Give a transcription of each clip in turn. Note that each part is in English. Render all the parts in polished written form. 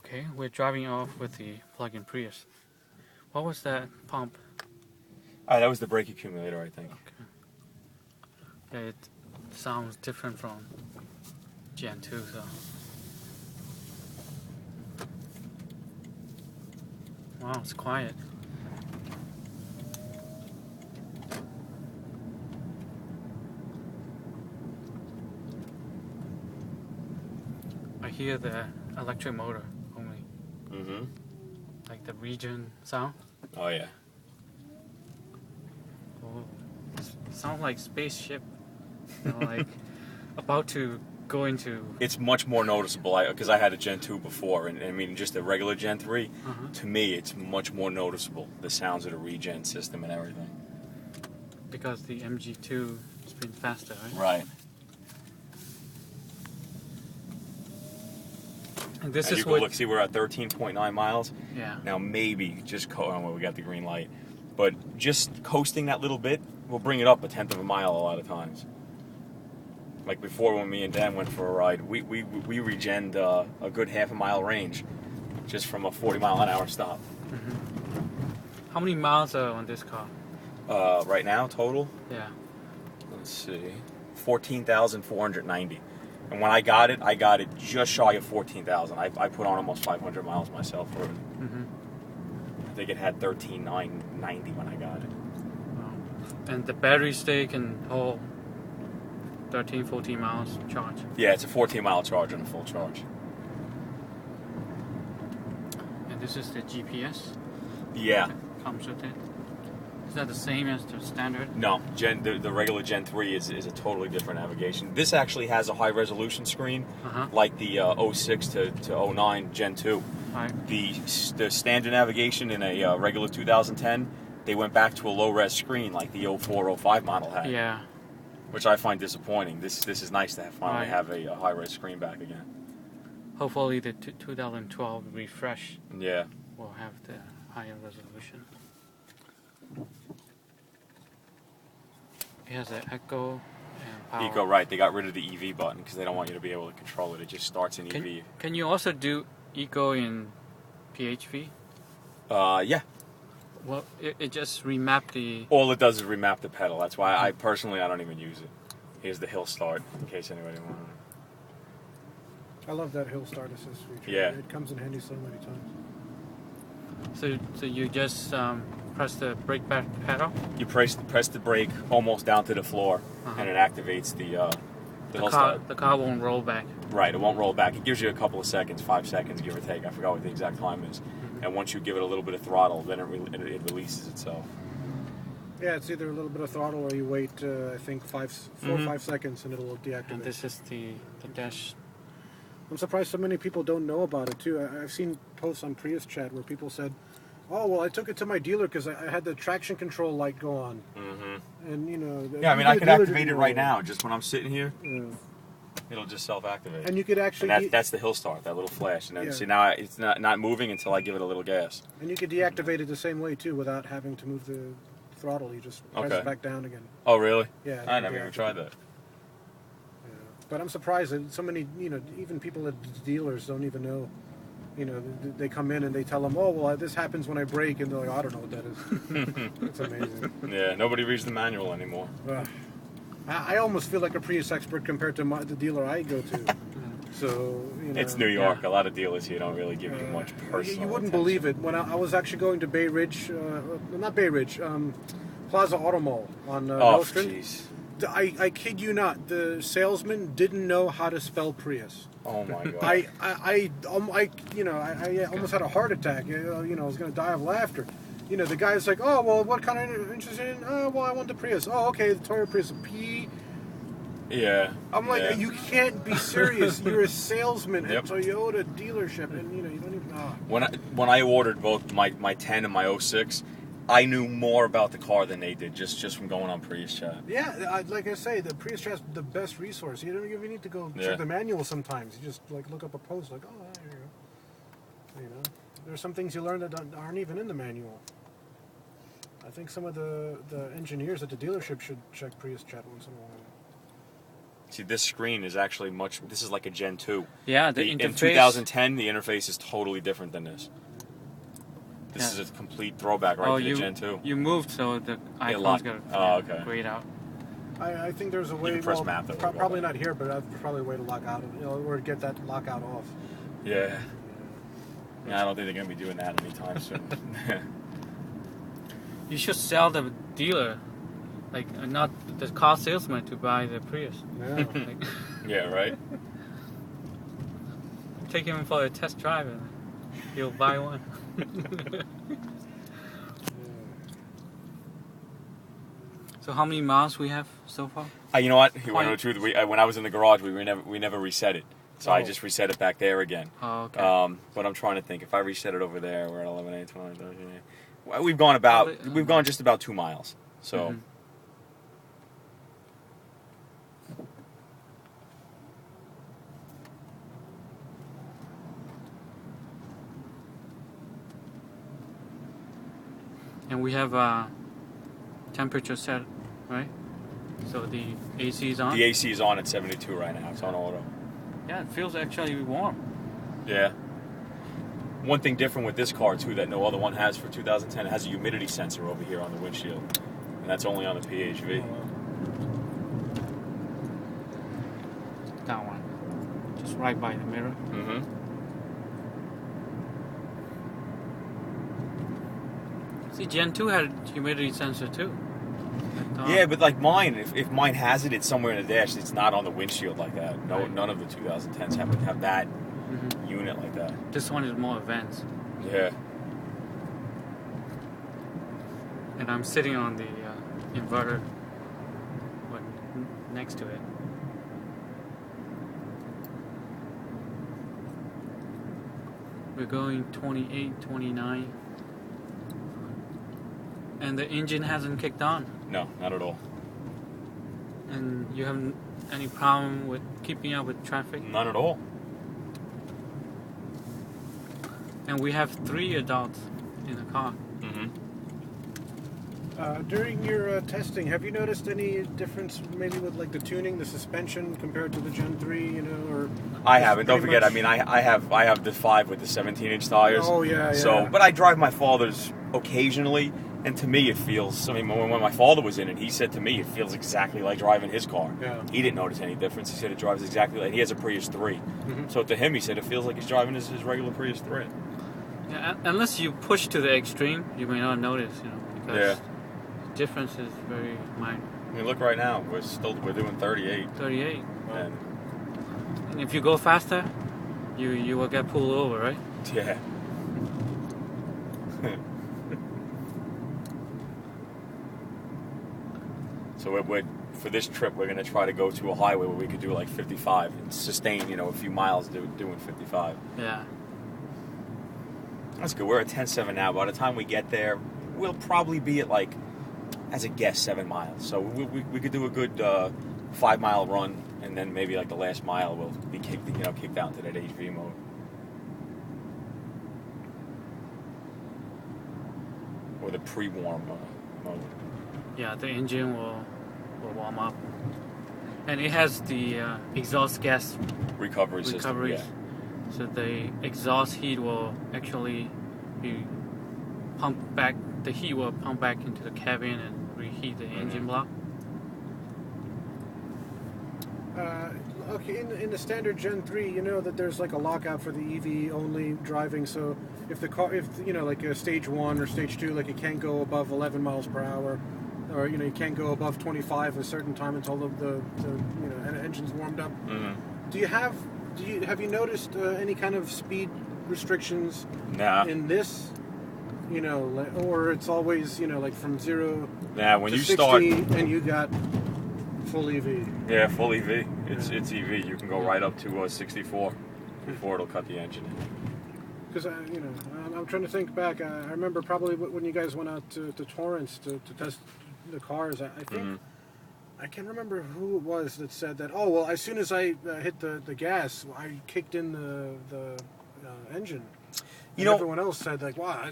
Okay, we're driving off with the plug-in Prius. What was that pump? That was the brake accumulator, I think. Okay. Yeah, it sounds different from Gen 2, so. Wow, it's quiet. I hear the electric motor only. Mm-hmm. Like the regen sound. Oh, yeah. Oh, sound like spaceship. You know, like about to go into. It's much more noticeable because I had a Gen 2 before, and I mean, just a regular Gen 3, to me, it's much more noticeable, the sounds of the regen system and everything. Because the MG2 has been faster, right? Right. And this and is you can what. look, see, we're at 13.9 miles. Yeah. Now, maybe just well, we got the green light, but just coasting that little bit will bring it up a tenth of a mile a lot of times. Like before, when me and Dan went for a ride, we regened a good half a mile range just from a 40-mile-an-hour stop. Mm-hmm. How many miles are on this car? Right now, total? Yeah. Let's see, 14,490. And when I got it just shy of 14,000. I put on almost 500 miles myself for it. Mm-hmm. I think it had 13,990 when I got it. Wow. And the battery stay can hold 13, 14 miles charge. Yeah, it's a 14-mile charge on a full charge. And this is the GPS? Yeah. That comes with it? Is that the same as the standard? No, the regular Gen 3 is a totally different navigation. This actually has a high-resolution screen, like the 06 to 09 Gen 2. Right. The standard navigation in a regular 2010, they went back to a low-res screen like the 04, 05 model had. Yeah. Which I find disappointing. This is nice to finally have a high-res screen back again. Hopefully the 2012 refresh will have the higher resolution. It has an echo and power. Eco, right. They got rid of the EV button because they don't want you to be able to control it. It just starts in EV. Can you also do eco in PHV? Yeah. Well, it just remap the... All it does is remap the pedal. That's why I don't even use it. Here's the hill start, in case anybody wanted I love that hill start assist feature. Yeah. It comes in handy so many times. So you just press the brake pedal? You press the brake almost down to the floor, and it activates the hill start. The car won't roll back. Right, it won't roll back. It gives you a couple of seconds, 5 seconds, give or take. I forgot what the exact time is. And once you give it a little bit of throttle, then it releases itself. Yeah, it's either a little bit of throttle or you wait, I think, 4 or 5 seconds and it'll deactivate. And this is the dash. I'm surprised so many people don't know about it, too. I've seen posts on Prius chat where people said, oh, well, I took it to my dealer because I had the traction control light go on. Mm-hmm. And, you know... Yeah, I mean, I could activate it right now, just when I'm sitting here. Yeah. It'll just self-activate. And you could actually... And that's the hill start, that little flash. And then, see, now it's not moving until I give it a little gas. And you could deactivate it the same way, too, without having to move the throttle. You just press it back down again. Oh, really? Yeah. I never even tried that. Yeah. But I'm surprised that so many, you know, even people at dealers don't even know. You know, they come in and they tell them, oh, well, this happens when I brake. And they're like, I don't know what that is. It's amazing. Yeah, nobody reads the manual anymore. I almost feel like a Prius expert compared to the dealer I go to. So, you know. It's New York. A lot of dealers here don't really give you much personal You wouldn't attention. believe it. When I was actually going to Bay Ridge, not Bay Ridge, Plaza Auto Mall on Nostrand. Jeez. I kid you not, the salesman didn't know how to spell Prius. Oh my God. I almost had a heart attack. You know, I was going to die of laughter. You know, the guy's like, oh, well, what kind of interested in? Oh, well, I want the Prius. Oh, okay, the Toyota Prius P. Yeah. I'm like, you can't be serious. You're a salesman at Yep. Toyota dealership, and you know, you don't even. When I ordered both my 10 and my 06, I knew more about the car than they did just from going on Prius chat. Yeah, like I say, the Prius chat's the best resource. You don't even need to go check the manual sometimes. You just like look up a post, like, oh, there you go. You know, there's some things you learn that aren't even in the manual. I think some of the engineers at the dealership should check Prius chat once in a while. See, this screen is actually this is like a Gen 2. Yeah, the interface. In 2010, the interface is totally different than this. This is a complete throwback to the Gen 2. You moved, so the icon's got grayed out. I think there's a way. You can press map, though, probably not here, but there's probably a way to lock out, or get that lockout off. Yeah. I don't think they're going to be doing that anytime soon. You should sell the dealer, like not the car salesman, to buy the Prius. Yeah. Yeah, right. Take him for a test drive, and he'll buy one. So how many miles we have so far? You know what? You want to know the truth? When I was in the garage, we never reset it. So I just reset it back there again. Oh, okay. But I'm trying to think. If I reset it over there, we're at 11, 8, 12, 13, 14. Well, we've gone just about 2 miles. So. Mm-hmm. And we have temperature set, right? So the AC is on? The AC is on at 72 right now. It's on auto. Yeah, it feels actually warm. Yeah. One thing different with this car, too, that no other one has for 2010, it has a humidity sensor over here on the windshield. And that's only on the PHV. That one. Just right by the mirror. Mm-hmm. See, Gen 2 had humidity sensor, too. Yeah, but like mine, if mine has it, it's somewhere in the dash. It's not on the windshield like that. No, right. None of the 2010s have that unit like that. This one is more advanced. Yeah. And I'm sitting on the inverter next to it. We're going 28, 29. And the engine hasn't kicked on. No, not at all. And you haven't any problem with keeping up with traffic? None at all. And we have 3 adults in the car. Mm-hmm. During your testing, have you noticed any difference maybe with like the tuning, the suspension compared to the Gen 3, or... I haven't. Don't forget, I mean, I have the 5 with the 17-inch tires. Oh, yeah. So, but I drive my father's occasionally, and to me it feels, I mean, when my father was in it, he said to me it feels exactly like driving his car. Yeah. He didn't notice any difference. He said it drives exactly like, he has a Prius 3. Mm-hmm. So to him, he said it feels like he's driving his regular Prius 3. Yeah, unless you push to the extreme, you may not notice, because the difference is very minor. I mean, look right now, we're doing 38. 38. And if you go faster, you will get pulled over, right? Yeah. So for this trip, we're going to try to go to a highway where we could do like 55 and sustain, a few miles doing 55. Yeah. That's good. We're at 10.7 now. By the time we get there, we'll probably be at like, as a guess, 7 miles. So we could do a good 5-mile run, and then maybe like the last mile will be kicked out to that HV mode. Or the pre-warm mode. Yeah, the engine will warm up, and it has the exhaust gas recovery system. Yeah. So the exhaust heat will actually be pumped back. The heat will pump back into the cabin and reheat the engine block. Okay, in the standard Gen 3, you know that there's like a lockout for the EV only driving. So if the car, like a stage 1 or stage 2, like it can't go above 11 miles per hour, or you can't go above 25 a certain time until the engine's warmed up. Mm-hmm. Have you noticed any kind of speed restrictions in this? Or it's always like from 0 when to you 60, start, and you got full EV. Yeah, full EV. It's EV. You can go right up to 64 before it'll cut the engine in. Because I'm trying to think back. I remember probably when you guys went out to Torrance to test the cars. I think. Mm-hmm. I can't remember who it was that said that. Oh well, as soon as I hit the gas, I kicked in the engine. Everyone else said like, "Wow,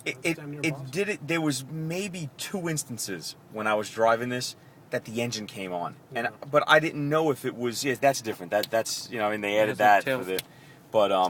it did it." There was maybe 2 instances when I was driving this that the engine came on, Yeah. but I didn't know if it was. Yeah, that's different. That's and they added has a that tail. for the, but